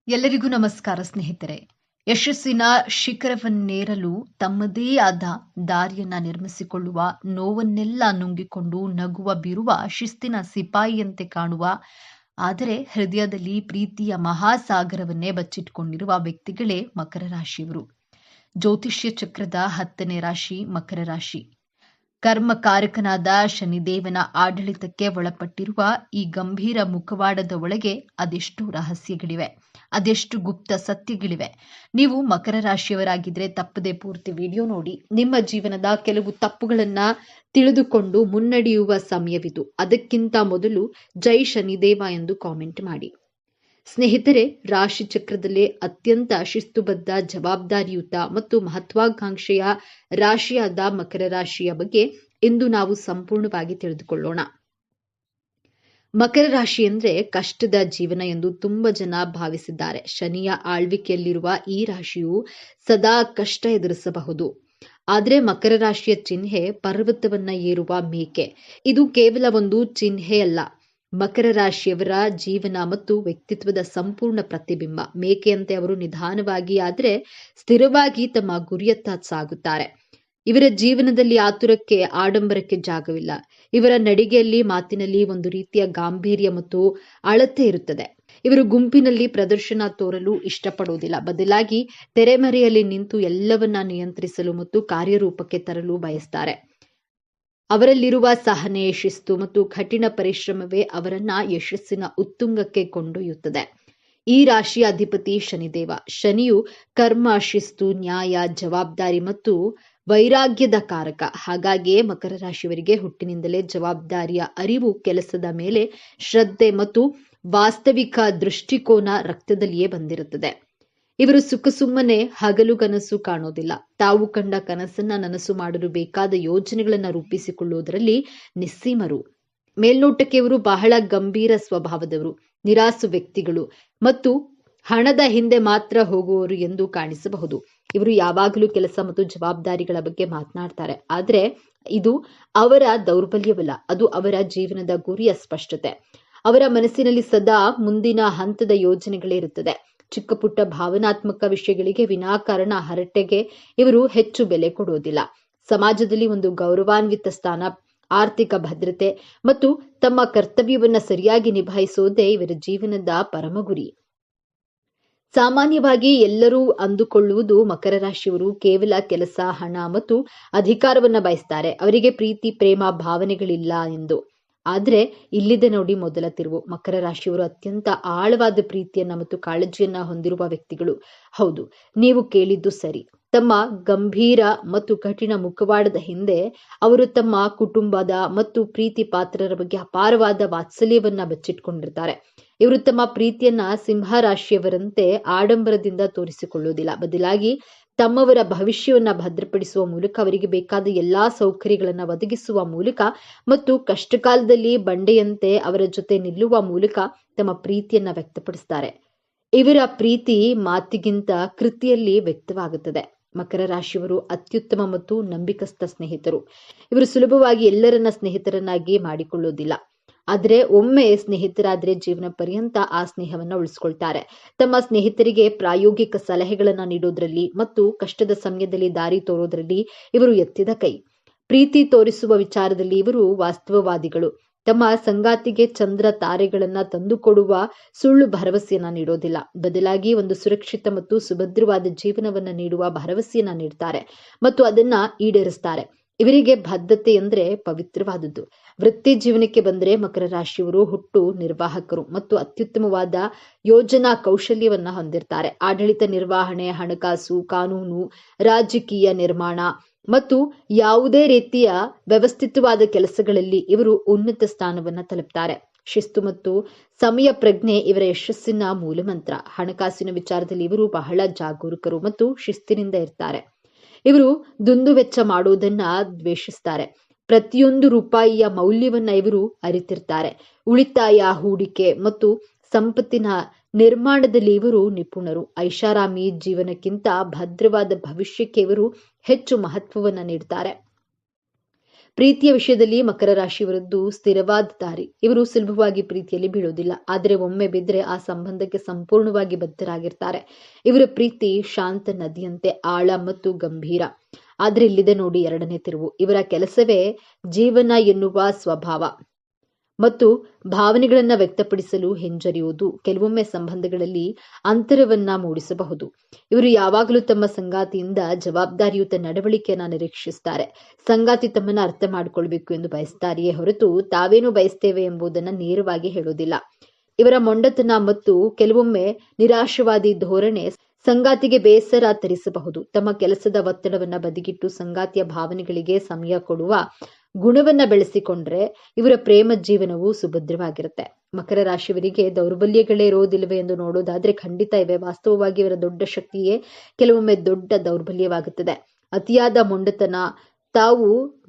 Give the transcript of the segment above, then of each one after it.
ಎಲ್ಲರಿಗೂ ನಮಸ್ಕಾರ ಸ್ನೇಹಿತರೆ. ಯಶಸ್ಸಿನ ಶಿಖರವನ್ನೇರಲು ತಮ್ಮದೇ ಆದ ದಾರಿಯನ್ನ ನಿರ್ಮಿಸಿಕೊಳ್ಳುವ, ನೋವನ್ನೆಲ್ಲ ನುಂಗಿಕೊಂಡು ನಗುವ ಬಿರುವ ಶಿಸ್ತಿನ ಸಿಪಾಯಿಯಂತೆ ಕಾಣುವ, ಆದರೆ ಹೃದಯದಲ್ಲಿ ಪ್ರೀತಿಯ ಮಹಾಸಾಗರವನ್ನೇ ಬಚ್ಚಿಟ್ಟುಕೊಂಡಿರುವ ವ್ಯಕ್ತಿಗಳೇ ಮಕರ ರಾಶಿಯವರು. ಜ್ಯೋತಿಷ್ಯ ಚಕ್ರದ 10ನೇ ರಾಶಿ ಮಕರ ರಾಶಿ. ಕರ್ಮಕಾರಕನಾದ ಶನಿದೇವನ ಆಡಳಿತಕ್ಕೆ ಒಳಪಟ್ಟಿರುವ ಈ ಗಂಭೀರ ಮುಖವಾಡದ ಒಳಗೆ ಅದೆಷ್ಟು ರಹಸ್ಯಗಳಿವೆ, ಅದೆಷ್ಟು ಗುಪ್ತ ಸತ್ಯಗಳಿವೆ. ನೀವು ಮಕರ ರಾಶಿಯವರಾಗಿದ್ರೆ ತಪ್ಪದೆ ಪೂರ್ತಿ ವಿಡಿಯೋ ನೋಡಿ. ನಿಮ್ಮ ಜೀವನದ ಕೆಲವು ತಪ್ಪುಗಳನ್ನ ತಿಳಿದುಕೊಂಡು ಮುನ್ನಡೆಯುವ ಸಮಯವಿದು. ಅದಕ್ಕಿಂತ ಮೊದಲು ಜೈ ಶನಿದೇವ ಎಂದು ಕಾಮೆಂಟ್ ಮಾಡಿ. ಸ್ನೇಹಿತರೆ, ರಾಶಿ ಚಕ್ರದಲ್ಲೇ ಅತ್ಯಂತ ಶಿಸ್ತುಬದ್ಧ, ಜವಾಬ್ದಾರಿಯುತ ಮತ್ತು ಮಹತ್ವಾಕಾಂಕ್ಷೆಯ ರಾಶಿಯಾದ ಮಕರ ರಾಶಿಯ ಬಗ್ಗೆ ಇಂದು ನಾವು ಸಂಪೂರ್ಣವಾಗಿ ತಿಳಿದುಕೊಳ್ಳೋಣ. ಮಕರ ರಾಶಿ ಅಂದ್ರೆ ಕಷ್ಟದ ಜೀವನ ಎಂದು ತುಂಬಾ ಜನ ಭಾವಿಸಿದ್ದಾರೆ. ಶನಿಯ ಆಳ್ವಿಕೆಯಲ್ಲಿರುವ ಈ ರಾಶಿಯು ಸದಾ ಕಷ್ಟ ಎದುರಿಸಬಹುದು. ಆದ್ರೆ ಮಕರ ರಾಶಿಯ ಚಿಹ್ನೆ ಪರ್ವತವನ್ನ ಏರುವ ಮೇಕೆ. ಇದು ಕೇವಲ ಒಂದು ಚಿಹ್ನೆಯಲ್ಲ, ಮಕರ ರಾಶಿಯವರ ಜೀವನ ಮತ್ತು ವ್ಯಕ್ತಿತ್ವದ ಸಂಪೂರ್ಣ ಪ್ರತಿಬಿಂಬ. ಮೇಕೆಯಂತೆ ಅವರು ನಿಧಾನವಾಗಿ ಆದ್ರೆ ಸ್ಥಿರವಾಗಿ ತಮ್ಮ ಗುರಿಯತ್ತ ಸಾಗುತ್ತಾರೆ. ಇವರ ಜೀವನದಲ್ಲಿ ಆತುರಕ್ಕೆ, ಆಡಂಬರಕ್ಕೆ ಜಾಗವಿಲ್ಲ. ಇವರ ನಡಿಗೆಯಲ್ಲಿ, ಮಾತಿನಲ್ಲಿ ಒಂದು ರೀತಿಯ ಗಾಂಭೀರ್ಯ ಮತ್ತು ಅಳತೆ ಇರುತ್ತದೆ. ಇವರು ಗುಂಪಿನಲ್ಲಿ ಪ್ರದರ್ಶನ ತೋರಲು ಇಷ್ಟಪಡುವುದಿಲ್ಲ. ಬದಲಾಗಿ ತೆರೆಮರೆಯಲ್ಲಿ ನಿಂತು ಎಲ್ಲವನ್ನ ನಿಯಂತ್ರಿಸಲು ಮತ್ತು ಕಾರ್ಯರೂಪಕ್ಕೆ ತರಲು ಬಯಸ್ತಾರೆ. ಅವರಲ್ಲಿರುವ ಸಹನೆ, ಶಿಸ್ತು ಮತ್ತು ಕಠಿಣ ಪರಿಶ್ರಮವೇ ಅವರನ್ನ ಯಶಸ್ಸಿನ ಉತ್ತುಂಗಕ್ಕೆ ಕೊಂಡೊಯ್ಯುತ್ತದೆ. ಈ ರಾಶಿಯ ಅಧಿಪತಿ ಶನಿದೇವ. ಶನಿಯು ಕರ್ಮ, ಶಿಸ್ತು, ನ್ಯಾಯ, ಜವಾಬ್ದಾರಿ ಮತ್ತು ವೈರಾಗ್ಯದ ಕಾರಕ. ಹಾಗಾಗಿಯೇ ಮಕರ ರಾಶಿಯವರಿಗೆ ಹುಟ್ಟಿನಿಂದಲೇ ಜವಾಬ್ದಾರಿಯ ಅರಿವು, ಕೆಲಸದ ಮೇಲೆ ಶ್ರದ್ಧೆ ಮತ್ತು ವಾಸ್ತವಿಕ ದೃಷ್ಟಿಕೋನ ರಕ್ತದಲ್ಲಿಯೇ ಬಂದಿರುತ್ತದೆ. ಇವರು ಸುಮ್ಮನೆ ಹಗಲುಗನಸು ಕಾಣೋದಿಲ್ಲ. ತಾವು ಕಂಡ ಕನಸನ್ನ ನನಸು ಮಾಡಲು ಬೇಕಾದ ಯೋಜನೆಗಳನ್ನ ರೂಪಿಸಿಕೊಳ್ಳುವುದರಲ್ಲಿ ನಿಸ್ಸೀಮರು. ಮೇಲ್ನೋಟಕ್ಕೆ ಇವರು ಬಹಳ ಗಂಭೀರ ಸ್ವಭಾವದವರು, ನಿರಾಸು ವ್ಯಕ್ತಿಗಳು ಮತ್ತು ಹಣದ ಹಿಂದೆ ಮಾತ್ರ ಹೋಗುವವರು ಎಂದು ಕಾಣಿಸಬಹುದು. ಇವರು ಯಾವಾಗಲೂ ಕೆಲಸ ಮತ್ತು ಜವಾಬ್ದಾರಿಗಳ ಬಗ್ಗೆ ಮಾತನಾಡ್ತಾರೆ. ಆದ್ರೆ ಇದು ಅವರ ದೌರ್ಬಲ್ಯವಲ್ಲ, ಅದು ಅವರ ಜೀವನದ ಗುರಿಯ ಸ್ಪಷ್ಟತೆ. ಅವರ ಮನಸ್ಸಿನಲ್ಲಿ ಸದಾ ಮುಂದಿನ ಹಂತದ ಯೋಜನೆಗಳೇ ಇರುತ್ತದೆ. ಚಿಕ್ಕ ಪುಟ್ಟ ಭಾವನಾತ್ಮಕ ವಿಷಯಗಳಿಗೆ ವಿನಾಕಾರಣ ಹರಟೆಗೆ ಇವರು ಹೆಚ್ಚು ಬೆಲೆ ಕೊಡುವುದಿಲ್ಲ. ಸಮಾಜದಲ್ಲಿ ಒಂದು ಗೌರವಾನ್ವಿತ ಸ್ಥಾನ, ಆರ್ಥಿಕ ಭದ್ರತೆ ಮತ್ತು ತಮ್ಮ ಕರ್ತವ್ಯವನ್ನ ಸರಿಯಾಗಿ ನಿಭಾಯಿಸುವುದೇ ಇವರ ಜೀವನದ ಪರಮ ಗುರಿ. ಸಾಮಾನ್ಯವಾಗಿ ಎಲ್ಲರೂ ಅಂದುಕೊಳ್ಳುವುದು ಮಕರ ರಾಶಿಯವರು ಕೇವಲ ಕೆಲಸ, ಹಣ ಮತ್ತು ಅಧಿಕಾರವನ್ನ ಬಯಸ್ತಾರೆ. ಅವರಿಗೆ ಪ್ರೀತಿ, ಪ್ರೇಮ, ಭಾವನೆಗಳಿಲ್ಲ ಎಂದು. ಆದ್ರೆ ಇಲ್ಲಿದೆ ನೋಡಿ ಮೊದಲ ತಿರುವು. ಮಕರ ರಾಶಿಯವರು ಅತ್ಯಂತ ಆಳವಾದ ಪ್ರೀತಿಯನ್ನ ಮತ್ತು ಕಾಳಜಿಯನ್ನ ಹೊಂದಿರುವ ವ್ಯಕ್ತಿಗಳು. ಹೌದು, ನೀವು ಕೇಳಿದ್ದು ಸರಿ. ತಮ್ಮ ಗಂಭೀರ ಮತ್ತು ಕಠಿಣ ಮುಖವಾಡದ ಹಿಂದೆ ಅವರು ತಮ್ಮ ಕುಟುಂಬದ ಮತ್ತು ಪ್ರೀತಿ ಪಾತ್ರರ ಬಗ್ಗೆ ಅಪಾರವಾದ ವಾತ್ಸಲ್ಯವನ್ನ ಬಚ್ಚಿಟ್ಕೊಂಡಿರ್ತಾರೆ. ಇವರು ತಮ್ಮ ಪ್ರೀತಿಯನ್ನ ಸಿಂಹ ರಾಶಿಯವರಂತೆ ಆಡಂಬರದಿಂದ ತೋರಿಸಿಕೊಳ್ಳುವುದಿಲ್ಲ. ಬದಲಾಗಿ ತಮ್ಮವರ ಭವಿಷ್ಯವನ್ನ ಭದ್ರಪಡಿಸುವ ಮೂಲಕ, ಅವರಿಗೆ ಬೇಕಾದ ಎಲ್ಲಾ ಸೌಕರ್ಯಗಳನ್ನ ಒದಗಿಸುವ ಮೂಲಕ ಮತ್ತು ಕಷ್ಟಕಾಲದಲ್ಲಿ ಬಂಡೆಯಂತೆ ಅವರ ಜೊತೆ ನಿಲ್ಲುವ ಮೂಲಕ ತಮ್ಮ ಪ್ರೀತಿಯನ್ನ ವ್ಯಕ್ತಪಡಿಸ್ತಾರೆ. ಇವರ ಪ್ರೀತಿ ಮಾತಿಗಿಂತ ಕೃತಿಯಲ್ಲಿ ವ್ಯಕ್ತವಾಗುತ್ತದೆ. ಮಕರ ರಾಶಿಯವರು ಅತ್ಯುತ್ತಮ ಮತ್ತು ನಂಬಿಕಸ್ಥ ಸ್ನೇಹಿತರು. ಇವರು ಸುಲಭವಾಗಿ ಎಲ್ಲರನ್ನ ಸ್ನೇಹಿತರನ್ನಾಗಿ ಮಾಡಿಕೊಳ್ಳುವುದಿಲ್ಲ. ಆದ್ರೆ ಒಮ್ಮೆ ಸ್ನೇಹಿತರಾದ್ರೆ ಜೀವನ ಪರ್ಯಂತ ಆ ಸ್ನೇಹವನ್ನ ಉಳಿಸ್ಕೊಳ್ತಾರೆ. ತಮ್ಮ ಸ್ನೇಹಿತರಿಗೆ ಪ್ರಾಯೋಗಿಕ ಸಲಹೆಗಳನ್ನ ನೀಡೋದ್ರಲ್ಲಿ ಮತ್ತು ಕಷ್ಟದ ಸಮಯದಲ್ಲಿ ದಾರಿ ತೋರೋದ್ರಲ್ಲಿ ಇವರು ಎತ್ತಿದ ಕೈ. ಪ್ರೀತಿ ತೋರಿಸುವ ವಿಚಾರದಲ್ಲಿ ಇವರು ವಾಸ್ತವವಾದಿಗಳು. ತಮ್ಮ ಸಂಗಾತಿಗೆ ಚಂದ್ರ ತಾರೆಗಳನ್ನ ತಂದುಕೊಡುವ ಸುಳ್ಳು ಭರವಸೆಯನ್ನ ನೀಡೋದಿಲ್ಲ. ಬದಲಾಗಿ ಒಂದು ಸುರಕ್ಷಿತ ಮತ್ತು ಸುಭದ್ರವಾದ ಜೀವನವನ್ನ ನೀಡುವ ಭರವಸೆಯನ್ನ ನೀಡ್ತಾರೆ ಮತ್ತು ಅದನ್ನ ಈಡೇರಿಸ್ತಾರೆ. ಇವರಿಗೆ ಬದ್ಧತೆ ಅಂದ್ರೆ ಪವಿತ್ರವಾದದ್ದು. ವೃತ್ತಿ ಜೀವನಕ್ಕೆ ಬಂದರೆ ಮಕರ ರಾಶಿಯವರು ಹುಟ್ಟು ನಿರ್ವಾಹಕರು ಮತ್ತು ಅತ್ಯುತ್ತಮವಾದ ಯೋಜನಾ ಕೌಶಲ್ಯವನ್ನ ಹೊಂದಿರ್ತಾರೆ. ಆಡಳಿತ ನಿರ್ವಹಣೆ, ಹಣಕಾಸು, ಕಾನೂನು, ರಾಜಕೀಯ ನಿರ್ಮಾಣ ಮತ್ತು ಯಾವುದೇ ರೀತಿಯ ವ್ಯವಸ್ಥಿತವಾದ ಕೆಲಸಗಳಲ್ಲಿ ಇವರು ಉನ್ನತ ಸ್ಥಾನವನ್ನ ತಲುಪ್ತಾರೆ. ಶಿಸ್ತು ಮತ್ತು ಸಮಯ ಪ್ರಜ್ಞೆ ಇವರ ಯಶಸ್ಸಿನ ಮೂಲಮಂತ್ರ. ಹಣಕಾಸಿನ ವಿಚಾರದಲ್ಲಿ ಇವರು ಬಹಳ ಜಾಗರೂಕರು ಮತ್ತು ಶಿಸ್ತಿನಿಂದ ಇರ್ತಾರೆ. ಇವರು ದುಂದುವೆಚ್ಚ ಮಾಡುವುದನ್ನ ದ್ವೇಷಿಸ್ತಾರೆ. ಪ್ರತಿಯೊಂದು ರೂಪಾಯಿಯ ಮೌಲ್ಯವನ್ನ ಇವರು ಅರಿತಿರ್ತಾರೆ. ಉಳಿತಾಯ, ಹೂಡಿಕೆ ಮತ್ತು ಸಂಪತ್ತಿನ ನಿರ್ಮಾಣದಲ್ಲಿ ಇವರು ನಿಪುಣರು. ಐಷಾರಾಮಿ ಜೀವನಕ್ಕಿಂತ ಭದ್ರವಾದ ಭವಿಷ್ಯಕ್ಕೆ ಇವರು ಹೆಚ್ಚು ಮಹತ್ವವನ್ನ ನೀಡ್ತಾರೆ. ಪ್ರೀತಿಯ ವಿಷಯದಲ್ಲಿ ಮಕರ ರಾಶಿಯವರದ್ದು ಸ್ಥಿರವಾದ ದಾರಿ. ಇವರು ಸುಲಭವಾಗಿ ಪ್ರೀತಿಯಲ್ಲಿ ಬೀಳೋದಿಲ್ಲ. ಆದರೆ ಒಮ್ಮೆ ಬಿದ್ದರೆ ಆ ಸಂಬಂಧಕ್ಕೆ ಸಂಪೂರ್ಣವಾಗಿ ಬದ್ಧರಾಗಿರ್ತಾರೆ. ಇವರ ಪ್ರೀತಿ ಶಾಂತ ನದಿಯಂತೆ ಆಳ ಮತ್ತು ಗಂಭೀರ. ಆದ್ರೆ ಇಲ್ಲಿದೆ ನೋಡಿ ಎರಡನೇ ತಿರುವು. ಇವರ ಕೆಲಸವೇ ಜೀವನ ಎನ್ನುವ ಸ್ವಭಾವ ಮತ್ತು ಭಾವನೆಗಳನ್ನ ವ್ಯಕ್ತಪಡಿಸಲು ಹಿಂಜರಿಯುವುದು ಕೆಲವೊಮ್ಮೆ ಸಂಬಂಧಗಳಲ್ಲಿ ಅಂತರವನ್ನ ಮೂಡಿಸಬಹುದು. ಇವರು ಯಾವಾಗಲೂ ತಮ್ಮ ಸಂಗಾತಿಯಿಂದ ಜವಾಬ್ದಾರಿಯುತ ನಡವಳಿಕೆಯನ್ನ ನಿರೀಕ್ಷಿಸುತ್ತಾರೆ. ಸಂಗಾತಿ ತಮ್ಮನ್ನ ಅರ್ಥ ಮಾಡಿಕೊಳ್ಬೇಕು ಎಂದು ಬಯಸ್ತಾರೆಯೇ ಹೊರತು ತಾವೇನು ಬಯಸ್ತೇವೆ ಎಂಬುದನ್ನ ನೇರವಾಗಿ ಹೇಳೋದಿಲ್ಲ. ಇವರ ಮೊಂಡತನ ಮತ್ತು ಕೆಲವೊಮ್ಮೆ ನಿರಾಶವಾದಿ ಧೋರಣೆ ಸಂಗಾತಿಗೆ ಬೇಸರ ತರಿಸಬಹುದು. ತಮ್ಮ ಕೆಲಸದ ಒತ್ತಡವನ್ನ ಬದಿಗಿಟ್ಟು ಸಂಗಾತಿಯ ಭಾವನೆಗಳಿಗೆ ಸಮಯ ಕೊಡುವ ಗುಣವನ್ನ ಬೆಳೆಸಿಕೊಂಡ್ರೆ ಇವರ ಪ್ರೇಮ ಜೀವನವು ಸುಭದ್ರವಾಗಿರುತ್ತೆ. ಮಕರ ರಾಶಿಯವರಿಗೆ ದೌರ್ಬಲ್ಯಗಳೇ ಇರೋದಿಲ್ಲವೇ ಎಂದು ನೋಡೋದಾದ್ರೆ ಖಂಡಿತ ಇವೆ. ವಾಸ್ತವವಾಗಿ ಇವರ ದೊಡ್ಡ ಶಕ್ತಿಯೇ ಕೆಲವೊಮ್ಮೆ ದೊಡ್ಡ ದೌರ್ಬಲ್ಯವಾಗುತ್ತದೆ. ಅತಿಯಾದ ಮೊಂಡತನ, ತಾವು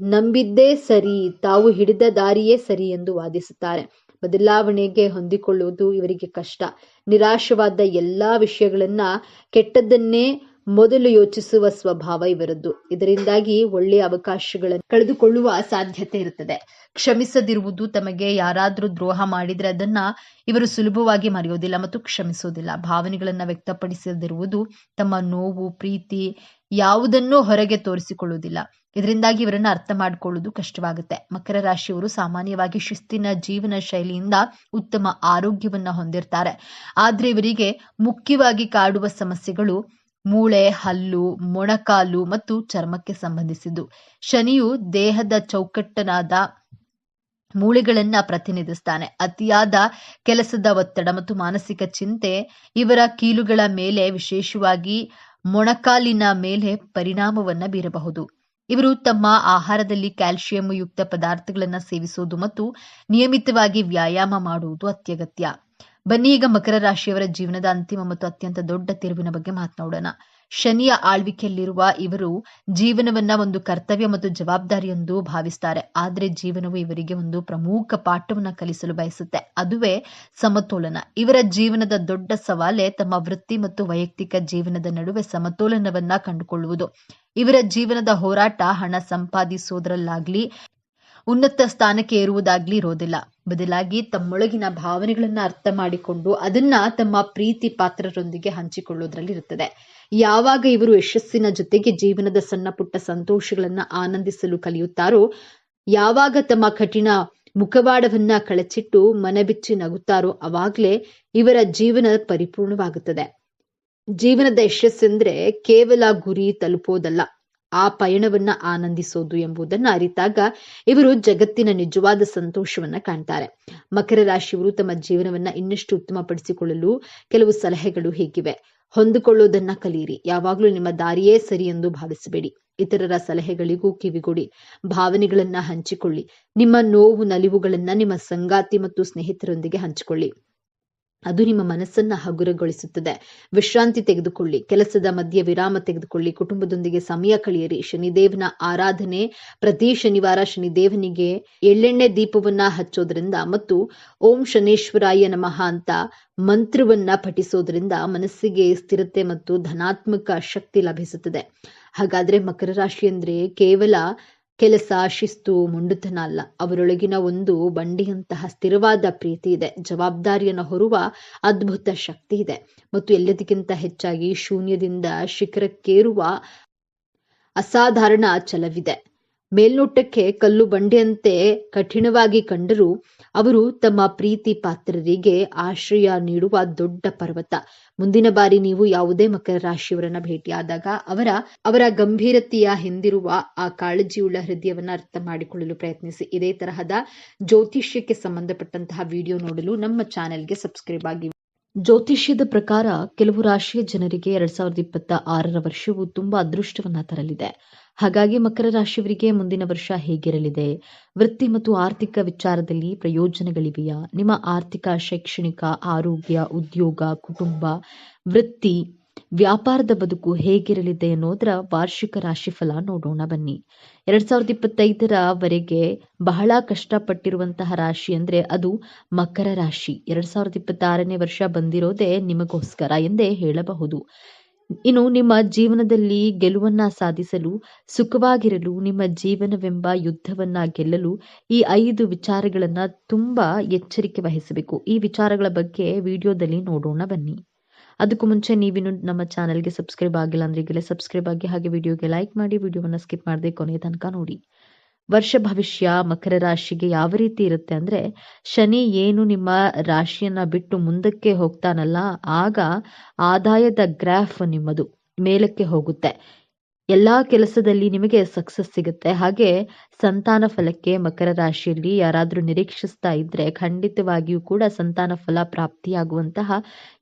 ನಂಬಿದ್ದೇ ಸರಿ, ತಾವು ಹಿಡಿದ ದಾರಿಯೇ ಸರಿ ಎಂದು ವಾದಿಸುತ್ತಾರೆ. ಬದಲಾವಣೆಗೆ ಹೊಂದಿಕೊಳ್ಳುವುದು ಇವರಿಗೆ ಕಷ್ಟ. ನಿರಾಶವಾದ ಎಲ್ಲಾ ವಿಷಯಗಳನ್ನ ಕೆಟ್ಟದ್ದನ್ನೇ ಮೊದಲು ಯೋಚಿಸುವ ಸ್ವಭಾವ ಇವರದ್ದು. ಇದರಿಂದಾಗಿ ಒಳ್ಳೆಯ ಅವಕಾಶಗಳನ್ನು ಕಳೆದುಕೊಳ್ಳುವ ಸಾಧ್ಯತೆ ಇರುತ್ತದೆ. ಕ್ಷಮಿಸದಿರುವುದು, ತಮಗೆ ಯಾರಾದ್ರೂ ದ್ರೋಹ ಮಾಡಿದ್ರೆ ಅದನ್ನ ಇವರು ಸುಲಭವಾಗಿ ಮರೆಯೋದಿಲ್ಲ ಮತ್ತು ಕ್ಷಮಿಸೋದಿಲ್ಲ. ಭಾವನೆಗಳನ್ನ ವ್ಯಕ್ತಪಡಿಸದಿರುವುದು, ತಮ್ಮ ನೋವು, ಪ್ರೀತಿ ಯಾವುದನ್ನೂ ಹೊರಗೆ ತೋರಿಸಿಕೊಳ್ಳುವುದಿಲ್ಲ. ಇದರಿಂದಾಗಿ ಇವರನ್ನ ಅರ್ಥ ಮಾಡಿಕೊಳ್ಳುವುದು ಕಷ್ಟವಾಗುತ್ತೆ. ಮಕರ ರಾಶಿಯವರು ಸಾಮಾನ್ಯವಾಗಿ ಶಿಸ್ತಿನ ಜೀವನ ಶೈಲಿಯಿಂದ ಉತ್ತಮ ಆರೋಗ್ಯವನ್ನ ಹೊಂದಿರ್ತಾರೆ. ಆದ್ರೆ ಇವರಿಗೆ ಮುಖ್ಯವಾಗಿ ಕಾಡುವ ಸಮಸ್ಯೆಗಳು ಮೂಳೆ, ಹಲ್ಲು, ಮೊಣಕಾಲು ಮತ್ತು ಚರ್ಮಕ್ಕೆ ಸಂಬಂಧಿಸಿದ್ದು. ಶನಿಯು ದೇಹದ ಚೌಕಟ್ಟನಾದ ಮೂಳೆಗಳನ್ನ ಪ್ರತಿನಿಧಿಸ್ತಾನೆ. ಅತಿಯಾದ ಕೆಲಸದ ಒತ್ತಡ ಮತ್ತು ಮಾನಸಿಕ ಚಿಂತೆ ಇವರ ಕೀಲುಗಳ ಮೇಲೆ, ವಿಶೇಷವಾಗಿ ಮೊಣಕಾಲಿನ ಮೇಲೆ ಪರಿಣಾಮವನ್ನ ಬೀರಬಹುದು. ಇವರು ತಮ್ಮ ಆಹಾರದಲ್ಲಿ ಕ್ಯಾಲ್ಸಿಯಂ ಯುಕ್ತ ಪದಾರ್ಥಗಳನ್ನು ಸೇವಿಸುವುದು ಮತ್ತು ನಿಯಮಿತವಾಗಿ ವ್ಯಾಯಾಮ ಮಾಡುವುದು ಅತ್ಯಗತ್ಯ. ಬನ್ನಿ ಈಗ ಮಕರ ರಾಶಿಯವರ ಜೀವನದ ಅಂತಿಮ ಮತ್ತು ಅತ್ಯಂತ ದೊಡ್ಡ ತಿರುವಿನ ಬಗ್ಗೆ ಮಾತನಾಡೋಣ. ಶನಿಯ ಆಳ್ವಿಕೆಯಲ್ಲಿರುವ ಇವರು ಜೀವನವನ್ನ ಒಂದು ಕರ್ತವ್ಯ ಮತ್ತು ಜವಾಬ್ದಾರಿ ಎಂದು ಭಾವಿಸ್ತಾರೆ. ಆದ್ರೆ ಜೀವನವು ಇವರಿಗೆ ಒಂದು ಪ್ರಮುಖ ಪಾಠವನ್ನ ಕಲಿಸಲು ಬಯಸುತ್ತೆ. ಅದುವೇ ಸಮತೋಲನ. ಇವರ ಜೀವನದ ದೊಡ್ಡ ಸವಾಲೇ ತಮ್ಮ ವೃತ್ತಿ ಮತ್ತು ವೈಯಕ್ತಿಕ ಜೀವನದ ನಡುವೆ ಸಮತೋಲನವನ್ನ ಕಂಡುಕೊಳ್ಳುವುದು. ಇವರ ಜೀವನದ ಹೋರಾಟ ಹಣ ಸಂಪಾದಿಸೋದ್ರಲ್ಲಾಗ್ಲಿ, ಉನ್ನತ ಸ್ಥಾನಕ್ಕೆ ಏರುವುದಾಗ್ಲಿ ಇರೋದಿಲ್ಲ. ಬದಲಾಗಿ ತಮ್ಮೊಳಗಿನ ಭಾವನೆಗಳನ್ನ ಅರ್ಥ ಮಾಡಿಕೊಂಡು ಅದನ್ನ ತಮ್ಮ ಪ್ರೀತಿ ಪಾತ್ರರೊಂದಿಗೆ ಹಂಚಿಕೊಳ್ಳೋದ್ರಲ್ಲಿ ಇರುತ್ತದೆ. ಯಾವಾಗ ಇವರು ಯಶಸ್ಸಿನ ಜೊತೆಗೆ ಜೀವನದ ಸಣ್ಣ ಪುಟ್ಟ ಸಂತೋಷಗಳನ್ನ ಆನಂದಿಸಲು ಕಲಿಯುತ್ತಾರೋ, ಯಾವಾಗ ತಮ್ಮ ಕಠಿಣ ಮುಖವಾಡವನ್ನ ಕಳಚಿಟ್ಟು ಮನಬಿಚ್ಚಿ ನಗುತ್ತಾರೋ, ಅವಾಗ್ಲೇ ಇವರ ಜೀವನ ಪರಿಪೂರ್ಣವಾಗುತ್ತದೆ. ಜೀವನದ ಯಶಸ್ಸೆಂದ್ರೆ ಕೇವಲ ಗುರಿ ತಲುಪೋದಲ್ಲ, ಆ ಪಯಣವನ್ನ ಆನಂದಿಸೋದು ಎಂಬುದನ್ನ ಅರಿತಾಗ ಇವರು ಜಗತ್ತಿನ ನಿಜವಾದ ಸಂತೋಷವನ್ನ ಕಾಣ್ತಾರೆ. ಮಕರ ರಾಶಿಯವರು ತಮ್ಮ ಜೀವನವನ್ನ ಇನ್ನಷ್ಟು ಉತ್ತಮಪಡಿಸಿಕೊಳ್ಳಲು ಕೆಲವು ಸಲಹೆಗಳು ಹೀಗಿವೆ. ಹೊಂದಿಕೊಳ್ಳೋದನ್ನ ಕಲಿಯಿರಿ. ಯಾವಾಗಲೂ ನಿಮ್ಮ ದಾರಿಯೇ ಸರಿ ಎಂದು ಭಾವಿಸಬೇಡಿ. ಇತರರ ಸಲಹೆಗಳಿಗೂ ಕಿವಿಗೊಡಿ. ಭಾವನೆಗಳನ್ನ ಹಂಚಿಕೊಳ್ಳಿ. ನಿಮ್ಮ ನೋವು, ನಲಿವುಗಳನ್ನ ನಿಮ್ಮ ಸಂಗಾತಿ ಮತ್ತು ಸ್ನೇಹಿತರೊಂದಿಗೆ ಹಂಚಿಕೊಳ್ಳಿ. ಅದು ನಿಮ್ಮ ಮನಸ್ಸನ್ನ ಹಗುರಗೊಳಿಸುತ್ತದೆ. ವಿಶ್ರಾಂತಿ ತೆಗೆದುಕೊಳ್ಳಿ. ಕೆಲಸದ ಮಧ್ಯೆ ವಿರಾಮ ತೆಗೆದುಕೊಳ್ಳಿ. ಕುಟುಂಬದೊಂದಿಗೆ ಸಮಯ ಕಳೆಯಿರಿ. ಶನಿದೇವನ ಆರಾಧನೆ, ಪ್ರತಿ ಶನಿವಾರ ಶನಿದೇವನಿಗೆ ಎಳ್ಳೆಣ್ಣೆ ದೀಪವನ್ನ ಹಚ್ಚೋದ್ರಿಂದ ಮತ್ತು ಓಂ ಶನೇಶ್ವರಾಯ ನಮಃ ಅಂತ ಮಂತ್ರವನ್ನ ಪಠಿಸೋದ್ರಿಂದ ಮನಸ್ಸಿಗೆ ಸ್ಥಿರತೆ ಮತ್ತು ಧನಾತ್ಮಕ ಶಕ್ತಿ ಲಭಿಸುತ್ತದೆ. ಹಾಗಾದ್ರೆ ಮಕರ ರಾಶಿ ಅಂದ್ರೆ ಕೇವಲ ಕೆಲಸ, ಶಿಸ್ತು, ಮೊಂಡುತನ ಅಲ್ಲ. ಅವರೊಳಗಿನ ಒಂದು ಬಂಡೆಯಂತಹ ಸ್ಥಿರವಾದ ಪ್ರೀತಿ ಇದೆ. ಜವಾಬ್ದಾರಿಯನ್ನು ಹೊರುವ ಅದ್ಭುತ ಶಕ್ತಿ ಇದೆ ಮತ್ತು ಎಲ್ಲದಕ್ಕಿಂತ ಹೆಚ್ಚಾಗಿ ಶೂನ್ಯದಿಂದ ಶಿಖರಕ್ಕೇರುವ ಅಸಾಧಾರಣ ಛಲವಿದೆ. ಮೇಲ್ನೋಟಕ್ಕೆ ಕಲ್ಲು ಬಂಡೆಯಂತೆ ಕಠಿಣವಾಗಿ ಕಂಡರೂ ಅವರು ತಮ್ಮ ಪ್ರೀತಿ ಪಾತ್ರರಿಗೆ ಆಶ್ರಯ ನೀಡುವ ದೊಡ್ಡ ಪರ್ವತ. ಮುಂದಿನ ಬಾರಿ ನೀವು ಯಾವುದೇ ಮಕರ ರಾಶಿಯವರನ್ನ ಭೇಟಿಯಾದಾಗ ಅವರ ಗಂಭೀರತೆಯ ಹಿಂದಿರುವ ಆ ಕಾಳಜಿಯುಳ್ಳ ಹೃದಯವನ್ನ ಅರ್ಥ ಮಾಡಿಕೊಳ್ಳಲು ಪ್ರಯತ್ನಿಸಿ. ಇದೇ ತರಹದ ಜ್ಯೋತಿಷ್ಯಕ್ಕೆ ಸಂಬಂಧಪಟ್ಟಂತಹ ವಿಡಿಯೋ ನೋಡಲು ನಮ್ಮ ಚಾನೆಲ್ಗೆ ಸಬ್ಸ್ಕ್ರೈಬ್ ಆಗಿ. ಜ್ಯೋತಿಷ್ಯದ ಪ್ರಕಾರ ಕೆಲವು ರಾಶಿಯ ಜನರಿಗೆ 2026ರ ವರ್ಷವು ತುಂಬಾ ಅದೃಷ್ಟವನ್ನ ತರಲಿದೆ. ಹಾಗಾಗಿ ಮಕರ ರಾಶಿಯವರಿಗೆ ಮುಂದಿನ ವರ್ಷ ಹೇಗಿರಲಿದೆ? ವೃತ್ತಿ ಮತ್ತು ಆರ್ಥಿಕ ವಿಚಾರದಲ್ಲಿ ಪ್ರಯೋಜನಗಳಿವೆಯಾ? ನಿಮ್ಮ ಆರ್ಥಿಕ, ಶೈಕ್ಷಣಿಕ, ಆರೋಗ್ಯ, ಉದ್ಯೋಗ, ಕುಟುಂಬ, ವೃತ್ತಿ, ವ್ಯಾಪಾರದ ಬದುಕು ಹೇಗಿರಲಿದೆ ಅನ್ನೋದರ ವಾರ್ಷಿಕ ರಾಶಿಫಲ ನೋಡೋಣ ಬನ್ನಿ. 2025ರವರೆಗೆ ಬಹಳ ಕಷ್ಟಪಟ್ಟಿರುವಂತಹ ರಾಶಿ ಅಂದ್ರೆ ಅದು ಮಕರ ರಾಶಿ. 2026ನೇ ವರ್ಷ ಬಂದಿರೋದೇ ನಿಮಗೋಸ್ಕರ ಎಂದೇ ಹೇಳಬಹುದು. ಇನ್ನು ನಿಮ್ಮ ಜೀವನದಲ್ಲಿ ಗೆಲುವನ್ನ ಸಾಧಿಸಲು, ಸುಖವಾಗಿರಲು, ನಿಮ್ಮ ಜೀವನವೆಂಬ ಯುದ್ಧವನ್ನ ಗೆಲ್ಲಲು ಈ 5 ವಿಚಾರಗಳನ್ನ ತುಂಬಾ ಎಚ್ಚರಿಕೆ ವಹಿಸಬೇಕು. ಈ ವಿಚಾರಗಳ ಬಗ್ಗೆ ವಿಡಿಯೋದಲ್ಲಿ ನೋಡೋಣ ಬನ್ನಿ. ಅದಕ್ಕೂ ಮುಂಚೆ ನೀವಿನ್ನು ನಮ್ಮ ಚಾನೆಲ್ಗೆ ಸಬ್ಸ್ಕ್ರೈಬ್ ಆಗಿಲ್ಲ ಅಂದ್ರೆ ಈಗಲೇ ಸಬ್ಸ್ಕ್ರೈಬ್ ಆಗಿ, ಹಾಗೆ ವಿಡಿಯೋಗೆ ಲೈಕ್ ಮಾಡಿ, ವಿಡಿಯೋವನ್ನ ಸ್ಕಿಪ್ ಮಾಡದೆ ಕೊನೆಯ ತನಕ ನೋಡಿ. ವರ್ಷ ಭವಿಷ್ಯ ಮಕರ ರಾಶಿಗೆ ಯಾವ ರೀತಿ ಇರುತ್ತೆ ಅಂದ್ರೆ, ಶನಿ ಏನು ನಿಮ್ಮ ರಾಶಿಯನ್ನ ಬಿಟ್ಟು ಮುಂದಕ್ಕೆ ಹೋಗ್ತಾನಲ್ಲ, ಆಗ ಆದಾಯದ ಗ್ರಾಫ್ ನಿಮ್ಮದು ಮೇಲಕ್ಕೆ ಹೋಗುತ್ತೆ. ಎಲ್ಲಾ ಕೆಲಸದಲ್ಲಿ ನಿಮಗೆ ಸಕ್ಸಸ್ ಸಿಗುತ್ತೆ. ಹಾಗೆ ಸಂತಾನ ಫಲಕ್ಕೆ ಮಕರ ರಾಶಿಯಲ್ಲಿ ಯಾರಾದ್ರೂ ನಿರೀಕ್ಷಿಸ್ತಾ ಇದ್ರೆ ಖಂಡಿತವಾಗಿಯೂ ಕೂಡ ಸಂತಾನ ಫಲ ಪ್ರಾಪ್ತಿಯಾಗುವಂತಹ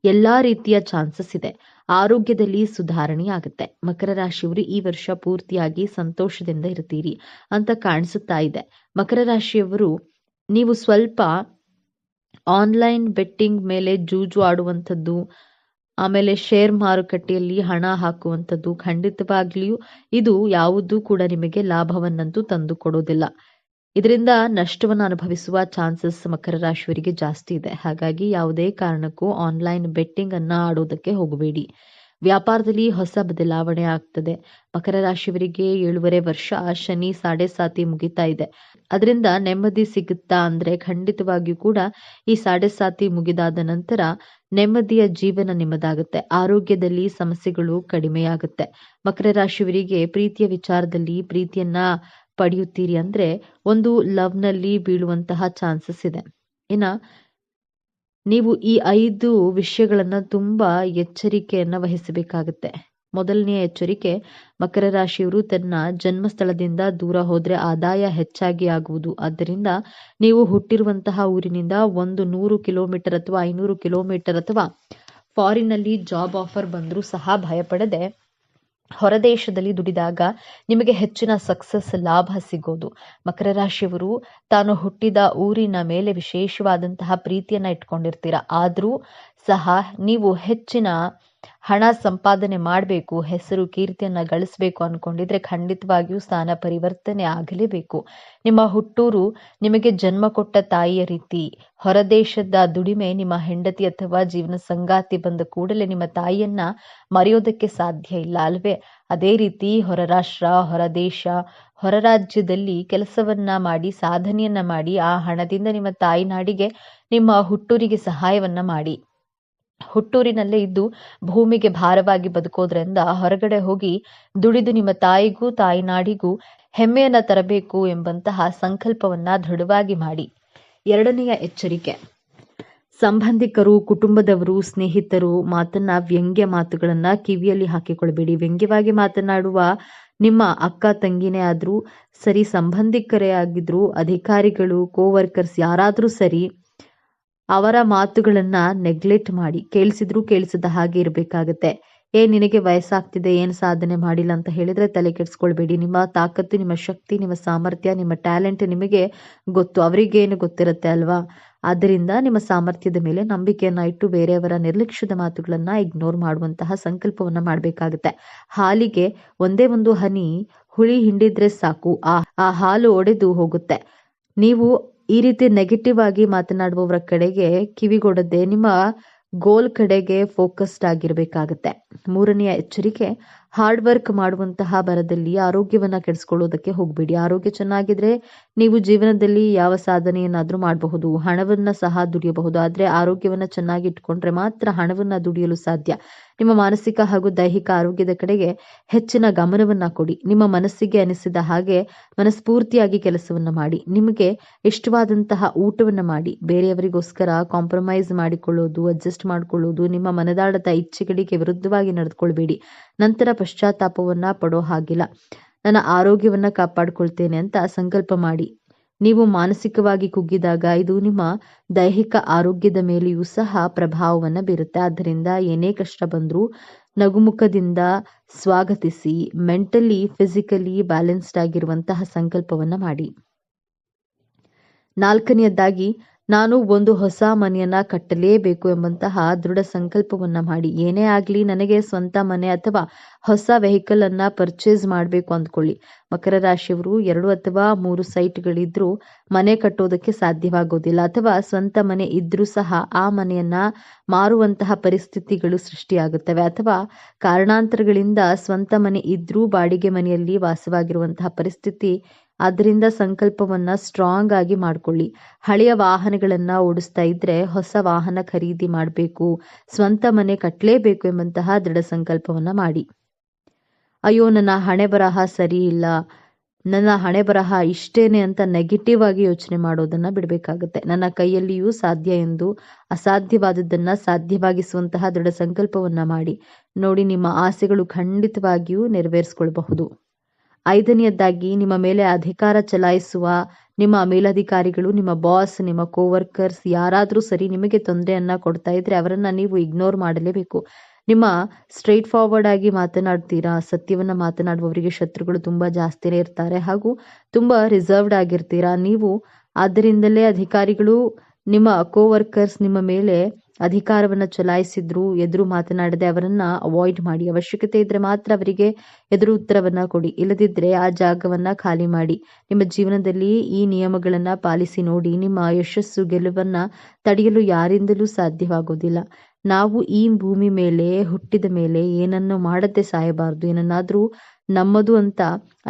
ಎಲ್ಲಾ ರೀತಿಯ ಚಾನ್ಸಸ್ ಇದೆ. ಆರೋಗ್ಯದಲ್ಲಿ ಸುಧಾರಣೆ ಆಗುತ್ತೆ. ಮಕರ ರಾಶಿಯವರು ಈ ವರ್ಷ ಪೂರ್ತಿಯಾಗಿ ಸಂತೋಷದಿಂದ ಇರ್ತೀರಿ ಅಂತ ಕಾಣಿಸುತ್ತಾ ಇದೆ. ಮಕರ ರಾಶಿಯವರು ನೀವು ಸ್ವಲ್ಪ ಆನ್ಲೈನ್ ಬೆಟ್ಟಿಂಗ್ ಮೇಲೆ ಜೂಜು ಆಡುವಂಥದ್ದು, ಆಮೇಲೆ ಶೇರ್ ಮಾರುಕಟ್ಟೆಯಲ್ಲಿ ಹಣ ಹಾಕುವಂಥದ್ದು, ಖಂಡಿತವಾಗ್ಲಿಯೂ ಇದು ಯಾವುದೂ ಕೂಡ ನಿಮಗೆ ಲಾಭವನ್ನಂತೂ ತಂದು ಕೊಡೋದಿಲ್ಲ. ಇದರಿಂದ ನಷ್ಟವನ್ನು ಅನುಭವಿಸುವ ಚಾನ್ಸಸ್ ಮಕರ ರಾಶಿಯವರಿಗೆ ಜಾಸ್ತಿ ಇದೆ. ಹಾಗಾಗಿ ಯಾವುದೇ ಕಾರಣಕ್ಕೂ ಆನ್ಲೈನ್ ಬೆಟ್ಟಿಂಗ್ ಅನ್ನ ಆಡೋದಕ್ಕೆ ಹೋಗಬೇಡಿ. ವ್ಯಾಪಾರದಲ್ಲಿ ಹೊಸ ಬದಲಾವಣೆ ಆಗ್ತದೆ. ಮಕರ ರಾಶಿಯವರಿಗೆ 7.5 ವರ್ಷ ಶನಿ ಸಾಡೆ ಮುಗಿತಾ ಇದೆ. ಅದರಿಂದ ನೆಮ್ಮದಿ ಸಿಗುತ್ತಾ ಅಂದ್ರೆ ಖಂಡಿತವಾಗಿಯೂ ಕೂಡ ಈ ಸಾಡೆ ಮುಗಿದಾದ ನಂತರ ನೆಮ್ಮದಿಯ ಜೀವನ ನಿಮ್ಮದಾಗುತ್ತೆ. ಆರೋಗ್ಯದಲ್ಲಿ ಸಮಸ್ಯೆಗಳು ಕಡಿಮೆಯಾಗುತ್ತೆ. ಮಕರ ರಾಶಿಯವರಿಗೆ ಪ್ರೀತಿಯ ವಿಚಾರದಲ್ಲಿ ಪ್ರೀತಿಯನ್ನ ಪಡೆಯುತ್ತೀರಿ ಅಂದ್ರೆ ಒಂದು ಲವ್ನಲ್ಲಿ ಬೀಳುವಂತಹ ಚಾನ್ಸಸ್ ಇದೆ. ಇನ್ನ ನೀವು ಈ 5 ವಿಷಯಗಳನ್ನ ತುಂಬಾ ಎಚ್ಚರಿಕೆಯನ್ನ ವಹಿಸಬೇಕಾಗುತ್ತೆ. ಮೊದಲನೆಯ ಎಚ್ಚರಿಕೆ, ಮಕರ ರಾಶಿಯವರು ತನ್ನ ಜನ್ಮಸ್ಥಳದಿಂದ ದೂರ ಹೋದ್ರೆ ಆದಾಯ ಹೆಚ್ಚಾಗಿ ಆಗುವುದು. ಆದ್ದರಿಂದ ನೀವು ಹುಟ್ಟಿರುವಂತಹ ಊರಿನಿಂದ 100 ಕಿಲೋಮೀಟರ್ ಅಥವಾ 500 ಕಿಲೋಮೀಟರ್ ಅಥವಾ ಫಾರಿನ್ನಲ್ಲಿ ಜಾಬ್ ಆಫರ್ ಬಂದರೂ ಸಹ ಭಯಪಡದೆ ಹೊರದೇಶದಲ್ಲಿ ದುಡಿದಾಗ ನಿಮಗೆ ಹೆಚ್ಚಿನ ಸಕ್ಸಸ್ ಲಾಭ ಸಿಗೋದು. ಮಕರ ರಾಶಿಯವರು ತಾನು ಹುಟ್ಟಿದ ಊರಿನ ಮೇಲೆ ವಿಶೇಷವಾದಂತಹ ಪ್ರೀತಿಯನ್ನ ಇಟ್ಕೊಂಡಿರ್ತೀರ. ಆದರೂ ಸಹ ನೀವು ಹೆಚ್ಚಿನ ಹಣ ಸಂಪಾದನೆ ಮಾಡಬೇಕು, ಹೆಸರು ಕೀರ್ತಿಯನ್ನ ಗಳಿಸಬೇಕು ಅನ್ಕೊಂಡಿದ್ರೆ ಖಂಡಿತವಾಗಿಯೂ ಸ್ಥಾನ ಪರಿವರ್ತನೆ ಆಗಲೇಬೇಕು. ನಿಮ್ಮ ಹುಟ್ಟೂರು ನಿಮಗೆ ಜನ್ಮ ಕೊಟ್ಟ ತಾಯಿಯ ರೀತಿ. ಹೊರದೇಶದ ದುಡಿಮೆ ನಿಮ್ಮ ಹೆಂಡತಿ ಅಥವಾ ಜೀವನ ಸಂಗಾತಿ ಬಂದ ಕೂಡಲೇ ನಿಮ್ಮ ತಾಯಿಯನ್ನ ಮರೆಯೋದಕ್ಕೆ ಸಾಧ್ಯ ಇಲ್ಲ ಅಲ್ವೇ? ಅದೇ ರೀತಿ ಹೊರ ರಾಷ್ಟ್ರ, ಹೊರ ದೇಶ, ಹೊರ ರಾಜ್ಯದಲ್ಲಿ ಕೆಲಸವನ್ನ ಮಾಡಿ, ಸಾಧನೆಯನ್ನ ಮಾಡಿ, ಆ ಹಣದಿಂದ ನಿಮ್ಮ ತಾಯಿ ನಾಡಿಗೆ, ನಿಮ್ಮ ಹುಟ್ಟೂರಿಗೆ ಸಹಾಯವನ್ನ ಮಾಡಿ. ಹುಟ್ಟೂರಿನಲ್ಲೇ ಇದ್ದು ಭೂಮಿಗೆ ಭಾರವಾಗಿ ಬದುಕೋದ್ರಿಂದ ಹೊರಗಡೆ ಹೋಗಿ ದುಡಿದು ನಿಮ್ಮ ತಾಯಿಗೂ ತಾಯಿ ನಾಡಿಗೂ ಹೆಮ್ಮೆಯನ್ನ ತರಬೇಕು ಎಂಬಂತಹ ಸಂಕಲ್ಪವನ್ನ ದೃಢವಾಗಿ ಮಾಡಿ. ಎರಡನೆಯ ಎಚ್ಚರಿಕೆ, ಸಂಬಂಧಿಕರು, ಕುಟುಂಬದವರು, ಸ್ನೇಹಿತರು ವ್ಯಂಗ್ಯ ಮಾತುಗಳನ್ನ ಕಿವಿಯಲ್ಲಿ ಹಾಕಿಕೊಳ್ಬೇಡಿ. ವ್ಯಂಗ್ಯವಾಗಿ ಮಾತನಾಡುವ ನಿಮ್ಮ ಅಕ್ಕ ತಂಗಿನೇ ಆದ್ರೂ ಸರಿ, ಸಂಬಂಧಿಕರೇ ಆಗಿದ್ರು, ಅಧಿಕಾರಿಗಳು, ಕೋವರ್ಕರ್ಸ್ ಯಾರಾದ್ರೂ ಸರಿ, ಅವರ ಮಾತುಗಳನ್ನ ನೆಗ್ಲೆಕ್ಟ್ ಮಾಡಿ. ಕೇಳಿಸಿದ್ರೂ ಕೇಳಿಸದ ಹಾಗೆ ಇರಬೇಕಾಗತ್ತೆ. ನಿನಗೆ ವಯಸ್ಸಾಗ್ತಿದೆ, ಏನು ಸಾಧನೆ ಮಾಡಿಲ್ಲ ಅಂತ ಹೇಳಿದ್ರೆ ತಲೆ ಕೆಡಿಸ್ಕೊಳ್ಬೇಡಿ. ನಿಮ್ಮ ತಾಕತ್ತು, ನಿಮ್ಮ ಶಕ್ತಿ, ನಿಮ್ಮ ಸಾಮರ್ಥ್ಯ, ನಿಮ್ಮ ಟ್ಯಾಲೆಂಟ್ ನಿಮಗೆ ಗೊತ್ತು. ಅವರಿಗೇನು ಗೊತ್ತಿರುತ್ತೆ ಅಲ್ವಾ? ಆದ್ದರಿಂದ ನಿಮ್ಮ ಸಾಮರ್ಥ್ಯದ ಮೇಲೆ ನಂಬಿಕೆಯನ್ನ ಇಟ್ಟು ಬೇರೆಯವರ ನಿರ್ಲಕ್ಷ್ಯದ ಮಾತುಗಳನ್ನ ಇಗ್ನೋರ್ ಮಾಡುವಂತಹ ಸಂಕಲ್ಪವನ್ನ ಮಾಡಬೇಕಾಗುತ್ತೆ. ಹಾಲಿಗೆ ಒಂದೇ ಒಂದು ಹನಿ ಹುಳಿ ಹಿಂಡಿದ್ರೆ ಸಾಕು, ಆ ಹಾಲು ಒಡೆದು ಹೋಗುತ್ತೆ. ನೀವು ಈ ರೀತಿ ನೆಗೆಟಿವ್ ಆಗಿ ಮಾತನಾಡುವವರ ಕಡೆಗೆ ಕಿವಿಗೊಡದೆ ನಿಮ್ಮ ಗೋಲ್ ಕಡೆಗೆ ಫೋಕಸ್ಡ್ ಆಗಿರ್ಬೇಕಾಗತ್ತೆ. ಮೂರನೆಯ ಎಚ್ಚರಿಕೆ, ಹಾರ್ಡ್ ವರ್ಕ್ ಮಾಡುವಂತಹ ಭರದಲ್ಲಿ ಆರೋಗ್ಯವನ್ನ ಕೆಡಿಸ್ಕೊಳ್ಳೋದಕ್ಕೆ ಹೋಗ್ಬೇಡಿ. ಆರೋಗ್ಯ ಚೆನ್ನಾಗಿದ್ರೆ ನೀವು ಜೀವನದಲ್ಲಿ ಯಾವ ಸಾಧನೆಯನ್ನಾದ್ರೂ ಮಾಡಬಹುದು, ಹಣವನ್ನ ಸಹ ದುಡಿಯಬಹುದು. ಆದ್ರೆ ಆರೋಗ್ಯವನ್ನ ಚೆನ್ನಾಗಿ ಇಟ್ಕೊಂಡ್ರೆ ಮಾತ್ರ ಹಣವನ್ನ ದುಡಿಯಲು ಸಾಧ್ಯ. ನಿಮ್ಮ ಮಾನಸಿಕ ಹಾಗೂ ದೈಹಿಕ ಆರೋಗ್ಯದ ಕಡೆಗೆ ಹೆಚ್ಚಿನ ಗಮನವನ್ನ ಕೊಡಿ. ನಿಮ್ಮ ಮನಸ್ಸಿಗೆ ಅನಿಸಿದ ಹಾಗೆ ಮನಸ್ಫೂರ್ತಿಯಾಗಿ ಕೆಲಸವನ್ನ ಮಾಡಿ. ನಿಮಗೆ ಇಷ್ಟವಾದಂತಹ ಊಟವನ್ನ ಮಾಡಿ. ಬೇರೆಯವರಿಗೋಸ್ಕರ ಕಾಂಪ್ರಮೈಸ್ ಮಾಡಿಕೊಳ್ಳೋದು, ಅಡ್ಜಸ್ಟ್ ಮಾಡಿಕೊಳ್ಳೋದು, ನಿಮ್ಮ ಮನದಾಳದ ಇಚ್ಛೆಗಳಿಗೆ ವಿರುದ್ಧವಾಗಿ ನಡೆದುಕೊಳ್ಬೇಡಿ. ನಂತರ ಪಶ್ಚಾತ್ತಾಪವನ್ನ ಪಡೋ ಹಾಗಿಲ್ಲ. ನನ್ನ ಆರೋಗ್ಯವನ್ನ ಕಾಪಾಡಿಕೊಳ್ತೇನೆ ಅಂತ ಸಂಕಲ್ಪ ಮಾಡಿ. ನೀವು ಮಾನಸಿಕವಾಗಿ ಕುಗ್ಗಿದಾಗ ಇದು ನಿಮ್ಮ ದೈಹಿಕ ಆರೋಗ್ಯದ ಮೇಲೆಯೂ ಸಹ ಪ್ರಭಾವವನ್ನ ಬೀರುತ್ತೆ. ಆದ್ದರಿಂದ ಏನೇ ಕಷ್ಟ ಬಂದ್ರೂ ನಗುಮುಖದಿಂದ ಸ್ವಾಗತಿಸಿ ಮೆಂಟಲಿ, ಫಿಸಿಕಲಿ ಬ್ಯಾಲೆನ್ಸ್ಡ್ ಆಗಿರುವಂತಹ ಸಂಕಲ್ಪವನ್ನ ಮಾಡಿ. ನಾಲ್ಕನೆಯದಾಗಿ, ನಾನು ಒಂದು ಹೊಸ ಮನೆಯನ್ನ ಕಟ್ಟಲೇಬೇಕು ಎಂಬಂತಹ ದೃಢ ಸಂಕಲ್ಪವನ್ನ ಮಾಡಿ. ಏನೇ ಆಗ್ಲಿ ನನಗೆ ಸ್ವಂತ ಮನೆ ಅಥವಾ ಹೊಸ ವೆಹಿಕಲ್ ಅನ್ನ ಪರ್ಚೇಸ್ ಮಾಡಬೇಕು ಅಂದ್ಕೊಳ್ಳಿ. ಮಕರ ರಾಶಿಯವರು 2 ಅಥವಾ 3 ಸೈಟ್ಗಳಿದ್ರೂ ಮನೆ ಕಟ್ಟೋದಕ್ಕೆ ಸಾಧ್ಯವಾಗೋದಿಲ್ಲ, ಅಥವಾ ಸ್ವಂತ ಮನೆ ಇದ್ರೂ ಸಹ ಆ ಮನೆಯನ್ನ ಮಾರುವಂತಹ ಪರಿಸ್ಥಿತಿಗಳು ಸೃಷ್ಟಿಯಾಗುತ್ತವೆ, ಅಥವಾ ಕಾರಣಾಂತರಗಳಿಂದ ಸ್ವಂತ ಮನೆ ಇದ್ರೂ ಬಾಡಿಗೆ ಮನೆಯಲ್ಲಿ ವಾಸವಾಗಿರುವಂತಹ ಪರಿಸ್ಥಿತಿ. ಆದ್ದರಿಂದ ಸಂಕಲ್ಪವನ್ನ ಸ್ಟ್ರಾಂಗ್ ಆಗಿ ಮಾಡ್ಕೊಳ್ಳಿ. ಹಳೆಯ ವಾಹನಗಳನ್ನ ಓಡಿಸ್ತಾ ಇದ್ರೆ ಹೊಸ ವಾಹನ ಖರೀದಿ ಮಾಡಬೇಕು, ಸ್ವಂತ ಮನೆ ಕಟ್ಟಲೇಬೇಕು ಎಂಬಂತಹ ದೃಢ ಸಂಕಲ್ಪವನ್ನ ಮಾಡಿ. ಅಯ್ಯೋ, ನನ್ನ ಹಣೆ ಬರಹ ಸರಿ ಇಲ್ಲ, ನನ್ನ ಹಣೆ ಬರಹ ಇಷ್ಟೇನೆ ಅಂತ ನೆಗೆಟಿವ್ ಆಗಿ ಯೋಚನೆ ಮಾಡೋದನ್ನ ಬಿಡಬೇಕಾಗುತ್ತೆ. ನನ್ನ ಕೈಯಲ್ಲಿಯೂ ಸಾಧ್ಯ ಎಂದು ಅಸಾಧ್ಯವಾದದ್ದನ್ನ ಸಾಧ್ಯವಾಗಿಸುವಂತಹ ದೃಢ ಸಂಕಲ್ಪವನ್ನ ಮಾಡಿ ನೋಡಿ. ನಿಮ್ಮ ಆಸೆಗಳು ಖಂಡಿತವಾಗಿಯೂ ನೆರವೇರಿಸಿಕೊಳ್ಳಬಹುದು. 5ನೇಯದ್ದಾಗಿ, ನಿಮ್ಮ ಮೇಲೆ ಅಧಿಕಾರ ಚಲಾಯಿಸುವ ನಿಮ್ಮ ಮೇಲಧಿಕಾರಿಗಳು, ನಿಮ್ಮ ಬಾಸ್, ನಿಮ್ಮ ಕೋವರ್ಕರ್ಸ್ ಯಾರಾದರೂ ಸರಿ ನಿಮಗೆ ತೊಂದರೆಯನ್ನ ಕೊಡ್ತಾ ಇದ್ರೆ ಅವರನ್ನ ನೀವು ಇಗ್ನೋರ್ ಮಾಡಲೇಬೇಕು. ನಿಮ್ಮ ಸ್ಟ್ರೈಟ್ ಫಾರ್ವರ್ಡ್ ಆಗಿ ಮಾತನಾಡ್ತೀರಾ, ಸತ್ಯವನ್ನ ಮಾತನಾಡುವವರಿಗೆ ಶತ್ರುಗಳು ತುಂಬಾ ಜಾಸ್ತಿನೇ ಇರ್ತಾರೆ, ಹಾಗೂ ತುಂಬಾ ರಿಸರ್ವ್ಡ್ ಆಗಿರ್ತೀರಾ ನೀವು. ಆದ್ದರಿಂದಲೇ ಅಧಿಕಾರಿಗಳು, ನಿಮ್ಮ ಕೋವರ್ಕರ್ಸ್ ನಿಮ್ಮ ಮೇಲೆ ಅಧಿಕಾರವನ್ನ ಚಲಾಯಿಸಿದ್ರು ಎದುರು ಮಾತನಾಡದೆ ಅವರನ್ನ ಅವಾಯ್ಡ್ ಮಾಡಿ. ಅವಶ್ಯಕತೆ ಇದ್ರೆ ಮಾತ್ರ ಅವರಿಗೆ ಎದುರು ಉತ್ತರವನ್ನ ಕೊಡಿ, ಇಲ್ಲದಿದ್ರೆ ಆ ಜಾಗವನ್ನ ಖಾಲಿ ಮಾಡಿ. ನಿಮ್ಮ ಜೀವನದಲ್ಲಿ ಈ ನಿಯಮಗಳನ್ನ ಪಾಲಿಸಿ ನೋಡಿ. ನಿಮ್ಮ ಯಶಸ್ಸು, ಗೆಲುವನ್ನ ತಡೆಯಲು ಯಾರಿಂದಲೂ ಸಾಧ್ಯವಾಗೋದಿಲ್ಲ. ನಾವು ಈ ಭೂಮಿ ಮೇಲೆ ಹುಟ್ಟಿದ ಮೇಲೆ ಏನನ್ನು ಮಾಡದೆ ಸಾಯಬಾರದು. ಏನನ್ನಾದ್ರೂ ನಮ್ಮದು ಅಂತ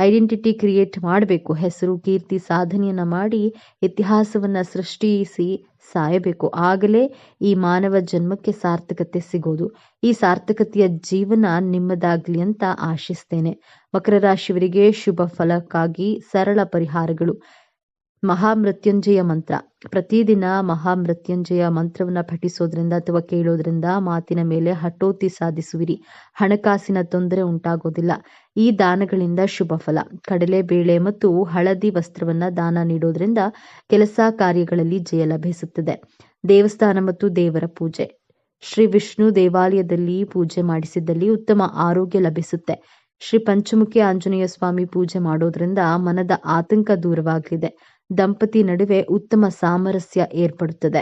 ಐಡೆಂಟಿಟಿ ಕ್ರಿಯೇಟ್ ಮಾಡಬೇಕು. ಹೆಸರು, ಕೀರ್ತಿ, ಸಾಧನೆಯನ್ನ ಮಾಡಿ ಇತಿಹಾಸವನ್ನ ಸೃಷ್ಟಿಸಿ ಸಾಯಬೇಕು. ಆಗಲೇ ಈ ಮಾನವ ಜನ್ಮಕ್ಕೆ ಸಾರ್ಥಕತೆ ಸಿಗೋದು. ಈ ಸಾರ್ಥಕತೆಯ ಜೀವನ ನಿಮ್ಮದಾಗ್ಲಿ ಅಂತ ಆಶಿಸ್ತೇನೆ. ಮಕರ ರಾಶಿಯವರಿಗೆ ಶುಭ ಫಲಕ್ಕಾಗಿ ಸರಳ ಪರಿಹಾರಗಳು. ಮಹಾಮೃತ್ಯುಂಜಯ ಮಂತ್ರ. ಪ್ರತಿದಿನ ಮಹಾಮೃತ್ಯುಂಜಯ ಮಂತ್ರವನ್ನ ಪಠಿಸೋದ್ರಿಂದ ಅಥವಾ ಕೇಳೋದ್ರಿಂದ ಮಾತಿನ ಮೇಲೆ ಹಠೋತಿ ಸಾಧಿಸುವಿರಿ. ಹಣಕಾಸಿನ ತೊಂದರೆ ಉಂಟಾಗೋದಿಲ್ಲ. ಈ ದಾನಗಳಿಂದ ಶುಭ ಫಲ. ಕಡಲೆಬೇಳೆ ಮತ್ತು ಹಳದಿ ವಸ್ತ್ರವನ್ನ ದಾನ ನೀಡೋದ್ರಿಂದ ಕೆಲಸ ಕಾರ್ಯಗಳಲ್ಲಿ ಜಯ ಲಭಿಸುತ್ತದೆ. ದೇವಸ್ಥಾನ ಮತ್ತು ದೇವರ ಪೂಜೆ. ಶ್ರೀ ವಿಷ್ಣು ದೇವಾಲಯದಲ್ಲಿ ಪೂಜೆ ಮಾಡಿಸಿದ್ದಲ್ಲಿ ಉತ್ತಮ ಆರೋಗ್ಯ ಲಭಿಸುತ್ತೆ. ಶ್ರೀ ಪಂಚಮುಖಿ ಆಂಜನೇಯ ಸ್ವಾಮಿ ಪೂಜೆ ಮಾಡೋದ್ರಿಂದ ಮನದ ಆತಂಕ ದೂರವಾಗಲಿದೆ. ದಂಪತಿ ನಡುವೆ ಉತ್ತಮ ಸಾಮರಸ್ಯ ಏರ್ಪಡುತ್ತದೆ.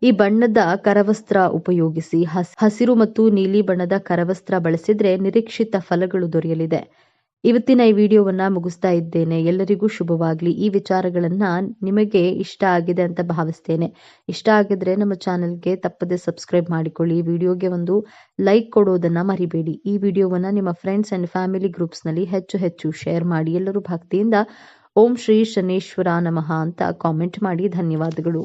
ಈ ಬಣ್ಣದ ಕರವಸ್ತ್ರ ಉಪಯೋಗಿಸಿ. ಹಸಿರು ಮತ್ತು ನೀಲಿ ಬಣ್ಣದ ಕರವಸ್ತ್ರ ಬಳಸಿದ್ರೆ ನಿರೀಕ್ಷಿತ ಫಲಗಳು ದೊರೆಯಲಿದೆ. ಇವತ್ತಿನ ಈ ವಿಡಿಯೋವನ್ನ ಮುಗಿಸ್ತಾ ಇದ್ದೇನೆ. ಎಲ್ಲರಿಗೂ ಶುಭವಾಗ್ಲಿ. ಈ ವಿಚಾರಗಳನ್ನ ನಿಮಗೆ ಇಷ್ಟ ಆಗಿದೆ ಅಂತ ಭಾವಿಸ್ತೇನೆ. ಇಷ್ಟ ಆಗಿದ್ರೆ ನಮ್ಮ ಚಾನೆಲ್ಗೆ ತಪ್ಪದೆ ಸಬ್ಸ್ಕ್ರೈಬ್ ಮಾಡಿಕೊಳ್ಳಿ. ಈ ವಿಡಿಯೋಗೆ ಒಂದು ಲೈಕ್ ಕೊಡೋದನ್ನ ಮರಿಬೇಡಿ. ಈ ವಿಡಿಯೋವನ್ನ ನಿಮ್ಮ ಫ್ರೆಂಡ್ಸ್ ಅಂಡ್ ಫ್ಯಾಮಿಲಿ ಗ್ರೂಪ್ಸ್ ನಲ್ಲಿ ಹೆಚ್ಚು ಶೇರ್ ಮಾಡಿ. ಎಲ್ಲರೂ ಭಕ್ತಿಯಿಂದ ಓಂ ಶ್ರೀ ಶನೇಶ್ವರ ನಮಃ ಅಂತ ಕಾಮೆಂಟ್ ಮಾಡಿ. ಧನ್ಯವಾದಗಳು.